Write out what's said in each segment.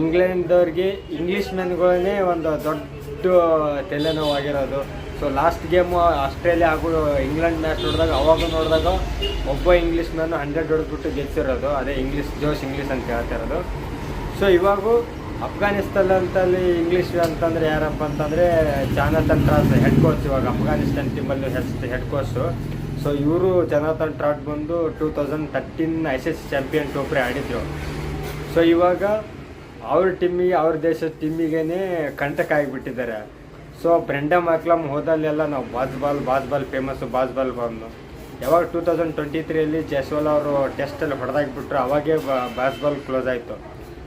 ಇಂಗ್ಲೆಂಡ್ದವ್ರಿಗೆ English ಮ್ಯಾನ್ಗಳೇ ಒಂದು ದೊಡ್ಡ ತಲೆನೋವಾಗಿರೋದು. So last game Australia ಹಾಗೂ ಇಂಗ್ಲೆಂಡ್ ಮ್ಯಾಚ್ ನೋಡಿದಾಗ ಒಬ್ಬ ಇಂಗ್ಲೀಷ್ ಮ್ಯಾನು 100 ಹೊಡೆದ್ಬಿಟ್ಟು ಗೆದ್ದಿರೋದು. ಅದೇ ಜೋಶ್ ಇಂಗ್ಲೀಷ್ ಅಂತ ಹೇಳ್ತಾ ಇರೋದು. ಸೊ ಇವಾಗೂ ಅಫ್ಘಾನಿಸ್ತಾನದಲ್ಲಿ ಇಂಗ್ಲೀಷ್ ಅಂತಂದರೆ ಯಾರಪ್ಪ ಅಂತಂದರೆ ಜಾನಥನ್ ಟ್ರಾಟ್ ಹೆಡ್ ಕೋಚ್, ಇವಾಗ ಅಫ್ಘಾನಿಸ್ತಾನ್ ಟೀಮಲ್ಲಿ ಹೆಡ್ ಕೋಚು. ಸೊ ಇವರು ಜಾನಥನ್ ಟ್ರಾಟ್ ಬಂದು 2013 ICC ಚಾಂಪಿಯನ್ ಟ್ರೋಫಿ ಆಡಿದರು. ಸೊ ಇವಾಗ ಅವ್ರ ದೇಶದ ಟೀಮಿಗೇ ಕಂಟಕ ಆಗಿಬಿಟ್ಟಿದ್ದಾರೆ. ಸೊ ಬ್ರೆಂಡನ್ ಮ್ಯಾಕ್ಲಮ್ ಹೋದಲ್ಲೆಲ್ಲ ನಾವು ಬಾಸ್ಬಾಲ್ ಫೇಮಸ್ಸು, ಬಾಸ್ಬಾಲ್ ಬಂದು ಯಾವಾಗ 2023 ಜೈಸ್ವಾಲ್ ಅವರು ಟೆಸ್ಟಲ್ಲಿ ಹೊಡೆದಾಗಿಬಿಟ್ರು, ಅವಾಗೇ ಬಾಸ್ಬಾಲ್ ಕ್ಲೋಸ್ ಆಯಿತು.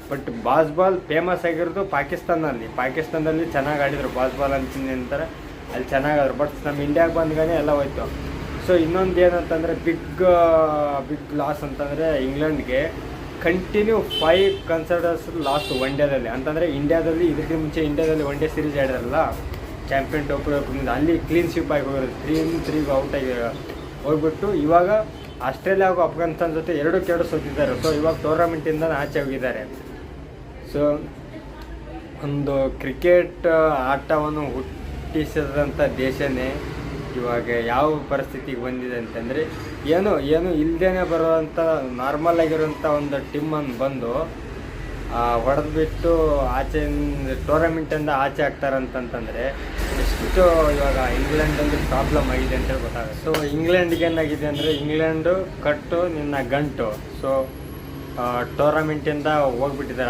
ಬಟ್ ಬಾಸ್ಬಾಲ್ ಫೇಮಸ್ ಆಗಿರೋದು ಪಾಕಿಸ್ತಾನದಲ್ಲಿ ಚೆನ್ನಾಗಿ ಆಡಿದರು. ಬಾಸ್ಬಾಲ್ ಅಂತಾರೆ ಅಲ್ಲಿ ಚೆನ್ನಾಗಾದ್ರು. ಬಟ್ ನಮ್ಮ ಇಂಡಿಯಾಗೆ ಬಂದ್ಗಾನೆ ಎಲ್ಲ ಹೋಯ್ತು. ಸೊ ಇನ್ನೊಂದು ಏನಂತಂದರೆ ಬಿಗ್ ಲಾಸ್ ಅಂತಂದರೆ ಇಂಗ್ಲೆಂಡ್ಗೆ ಕಂಟಿನ್ಯೂ 5 ಕನ್ಸರ್ಟರ್ಸ್ ಲಾಸ್ಟ್ ಒನ್ ಡೇದಲ್ಲಿ. ಅಂತಂದರೆ ಇಂಡಿಯಾದಲ್ಲಿ ಇದಕ್ಕೆ ಮುಂಚೆ ಇಂಡಿಯಾದಲ್ಲಿ ಒನ್ ಡೇ ಸೀರೀಸ್ ಆಡಿರಲ್ಲ ಚಾಂಪಿಯನ್ ಟ್ರೋಫಿ, ಅಲ್ಲಿ ಕ್ಲೀನ್ ಸ್ವೀಪ್ ಆಗಿ ಹೋಗಿರೋದು, 3-3 ಔಟ್ ಆಗಿ ಹೋಗ್ಬಿಟ್ಟು ಇವಾಗ ಆಸ್ಟ್ರೇಲಿಯಾ ಹಾಗೂ ಅಫ್ಘಾನಿಸ್ತಾನ ಜೊತೆ 2-2 ಸೋತಿದ್ದಾರೆ. ಸೊ ಇವಾಗ ಟೂರ್ನಮೆಂಟಿಂದ ಆಚೆ ಹೋಗಿದ್ದಾರೆ. ಸೊ ಒಂದು ಕ್ರಿಕೆಟ್ ಆಟವನ್ನು ಹುಟ್ಟಿಸಿದಂಥ ದೇಶನೇ ಇವಾಗ ಯಾವ ಪರಿಸ್ಥಿತಿಗೆ ಬಂದಿದೆ ಅಂತಂದರೆ ಏನು ಇಲ್ಲದೇ ಬರುವಂಥ ನಾರ್ಮಲ್ ಆಗಿರೋಂಥ ಒಂದು ಟೀಮನ್ನು ಬಂದು ಹೊಡೆದ್ಬಿಟ್ಟು ಟೂರ್ನಮೆಂಟಿಂದ ಆಚೆ ಆಗ್ತಾರಂತಂದರೆ ಎಷ್ಟು ಇವಾಗ ಇಂಗ್ಲೆಂಡಲ್ಲಿ ಪ್ರಾಬ್ಲಮ್ ಆಗಿದೆ ಅಂತ ಗೊತ್ತಾಗುತ್ತೆ. ಸೊ ಇಂಗ್ಲೆಂಡ್ಗೆ ಏನಾಗಿದೆ ಅಂದರೆ ಇಂಗ್ಲೆಂಡು ಕಟ್ಟು ನಿನ್ನ ಗಂಟು. ಸೊ ಟೂರ್ನಮೆಂಟಿಂದ ಹೋಗ್ಬಿಟ್ಟಿದ್ದಾರೆ.